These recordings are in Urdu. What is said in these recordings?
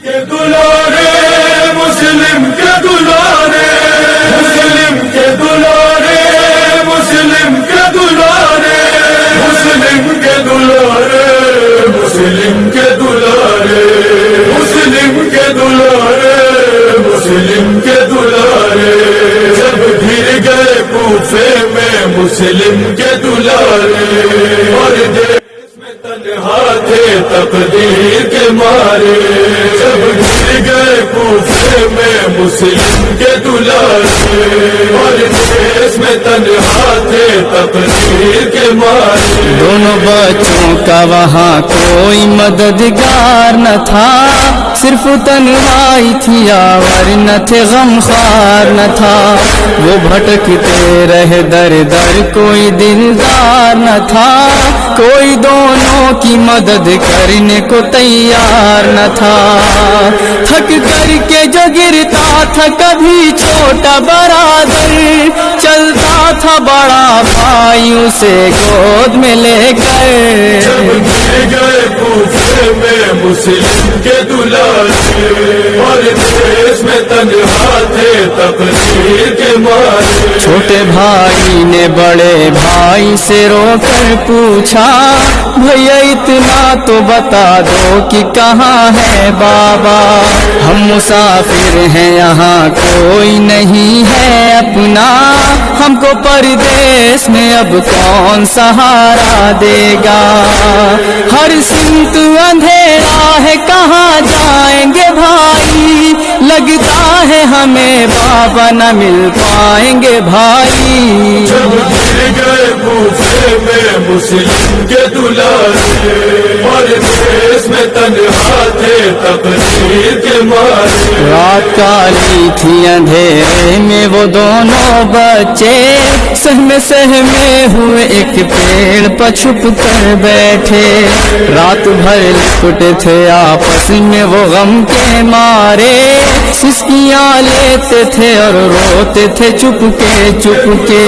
کے دلارے مسلم کے دلارے مسلم کے دلارے مسلم کے دلارے مسلم کے دلارے مسلم کے دلارے مسلم کے دلارے مسلم کے دلارے جب گر گئے کوفے میں مسلم کے دلارے اور دیش میں تنہا تھے تقدیر کے مارے جب گر گئے کوفے میں مسلم کے دلارے اور دیش میں تنہا تھے تقدیر کے مارے دونوں بچوں کا وہاں کوئی مددگار نہ تھا صرف تنہائی تھی آور نہ تھے غمخوار نہ تھا وہ بھٹکتے رہے در در کوئی دلدار نہ تھا کوئی دونوں کی مدد کرنے کو تیار نہ تھا تھک کر کے جو گرتا تھا کبھی چھوٹا برادر چلتا تھا بڑا بھائی اسے گود میں لے کر جب گر گئے کوفے میں مسلم کے دلارے اور دیش میں تنہا تھے تقدیر کے مارے چھوٹے بھائی نے بڑے بھائی سے رو کر پوچھا بھیا اتنا تو بتا دو کہ کہاں ہے بابا ہم مسافر ہیں یہاں کوئی نہیں ہے اپنا ہم کو پردیس میں اب کون سہارا دے گا ہر سمت اندھیرا ہے کہاں جائیں گے بھائی لگتا ہے ہمیں بابا نہ مل پائیں گے بھائی جب گر گئے کوفے میں مسلم کے دلارے اور دیش میں تنہا تھے تقدیر کے مارے رات کالی تھی اندھیرے میں وہ دونوں بچے سہمے ہوئے ایک پیڑ پر چھپ کر بیٹھے رات بھر لپٹے تھے آپس میں وہ غم کے مارے سسکیاں لیتے تھے اور روتے تھے چپ کے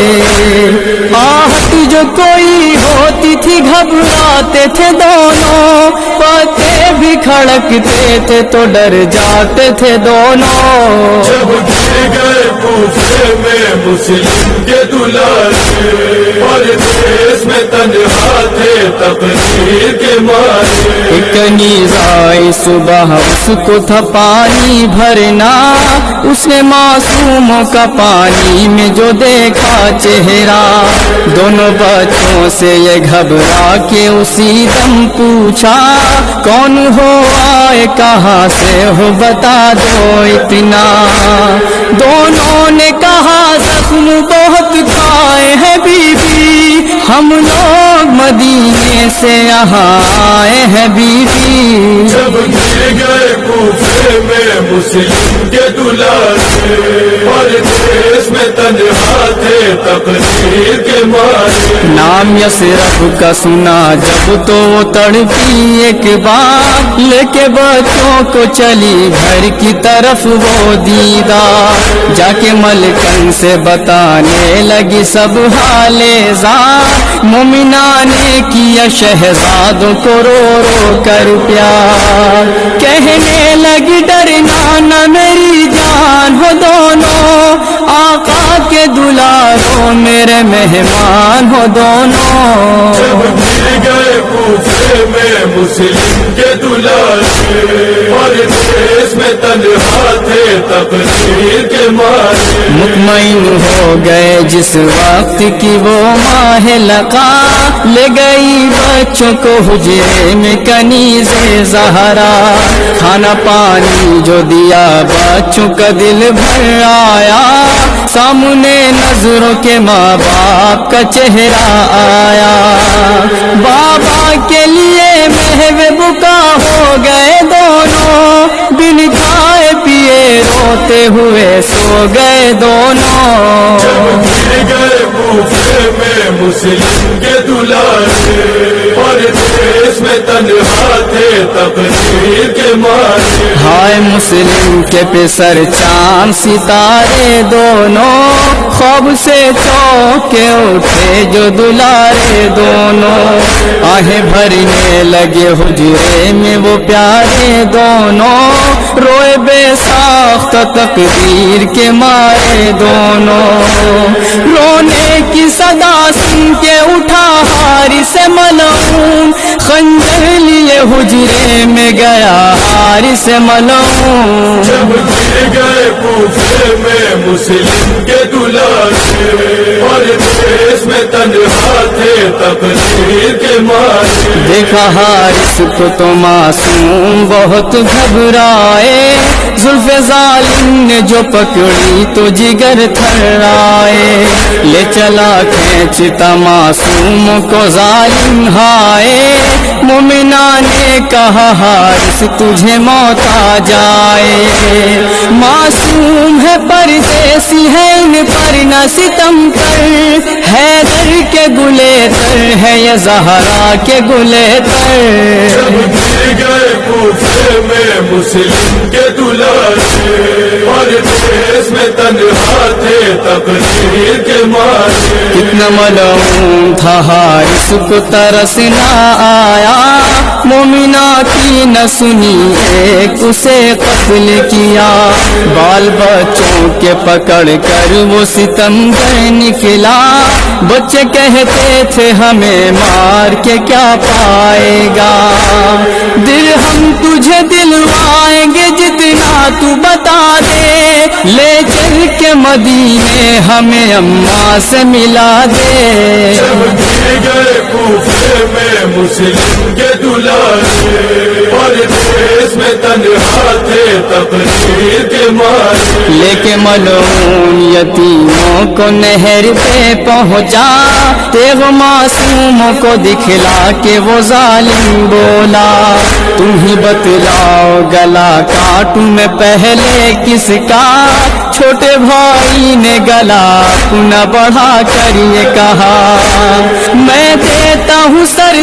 آہٹ جو کوئی ہوتی تھی گھبراتے تھے دونوں پتے بھی کھڑکتے تھے تو ڈر جاتے تھے دونوں جب گر گئے کوفے میں مسلم کے دلارے اور دیش میں تنہا تھے تقدیر کے مارے ایک نیز آئی صبح اس کو تھا پانی بھرنا اس نے معصوموں کا پانی میں جو دیکھا چہرہ دونوں بچوں سے یہ گھبرا کے اسی دم پوچھا کون ہو آئے کہاں سے ہو بتا دو اتنا دونوں نے کہا زخم بہت کھائے ہیں بی بی ہم لوگ مدینے سے یہاں آئے ہیں بی بی جب گر گئے کوفے میں مسلم کے دلارے اور دیش میں تنہا تھے تقدیر کے مارے نام یسرف کا سنا جب تو وہ تڑپی ایک بار لے کے بچوں کو چلی گھر کی طرف وہ دیدہ جا کے ملکن سے بتانے لگی سب حال ذات مومنہ نے کیا شہزادوں کو رو رو کر پیار کہنے لگی ڈرنا نہ میری جان ہو دونوں آقا کے دلاروں میرے مہمان ہو دونوں جب گر گئے کوفے میں مسلم کے دلارے اور دیش میں تنہا تھے تقدیر کے مارے مطمئن ہو گئے جس وقت کی وہ ماہ لقا لے گئی بچوں کو حجرے میں کنیز زہرا کھانا پانی جو دیا بچوں کا دل بھر آیا سامنے نظروں کے ماں باپ کا چہرہ آیا بابا کے لیے محو بکا ہو گئے دونوں بن کھائے پیے روتے ہوئے سو گئے دونوں جب گر گئے کوفے میں مسلم کے دلارے اور دیش میں تنہا تھے تقدیر کے مارے ہائے مسلم کے پسر چاند ستارے دونوں خواب سے چونکے اٹھے جو دلارے دونوں آہیں بھرنے لگے حجرے میں وہ پیارے دونوں روئے بے ساخت تقدیر کے مارے دونوں، رونے کی صدا سن کے اٹھا حارث ملعون، خنجر لیے حجرے میں گیا حارث ملعون۔ جب گر گئے کوفے میں مسلم کے دلالے، اور دیس میں تنہا تھے تقدیر کے مارے، دیکھا حارث کو تو معصوم بہت گھبرائے، زلف ظالم نے جو پکڑی تو جگر تھرائے، لے چلا کھینچتا معصوم کو ظالم ہائے، مومنہ نے کہا حارث تجھے موت آ جائے، معصوم ہے پردیسی ہے ان پر نہ ستم کر، حیدر کے گلے تر ہے یہ زہرا کے گلے تر۔ جب گر گئے کوفے میں مسلم کے دلالے، اور دیس میں تنہا تھے تقدیر کے مارے، کتنا ملعون تھا حارث کو ترس نہ آیا، مومنہ کی نہ سنی ایک اسے قتل کیا، بال بچوں کے پکڑ کر وہ ستمگر نکلا، بچے کہتے تھے ہمیں مار کے کیا پائے گا، درہم تجھے دلوائیں گے جتنا تو بتا دے، لے چل کے مدینے ہمیں اماں سے ملا دے۔ جب گر گئے کوفے میں مسلم کے دلالے، اور دیس میں تنہا تھے تقدیر کے مارے، لے کے ملعون یتیموں کو نہر پہ پہنچا، تیغ معصوموں کو دکھلا کے وہ ظالم بولا، تم ہی بتلاؤ گلا کاٹوں میں پہلے کس کا، چھوٹے بھائی نے گلا اپنا بڑھا کر یہ کہا، میں دیتا ہوں سر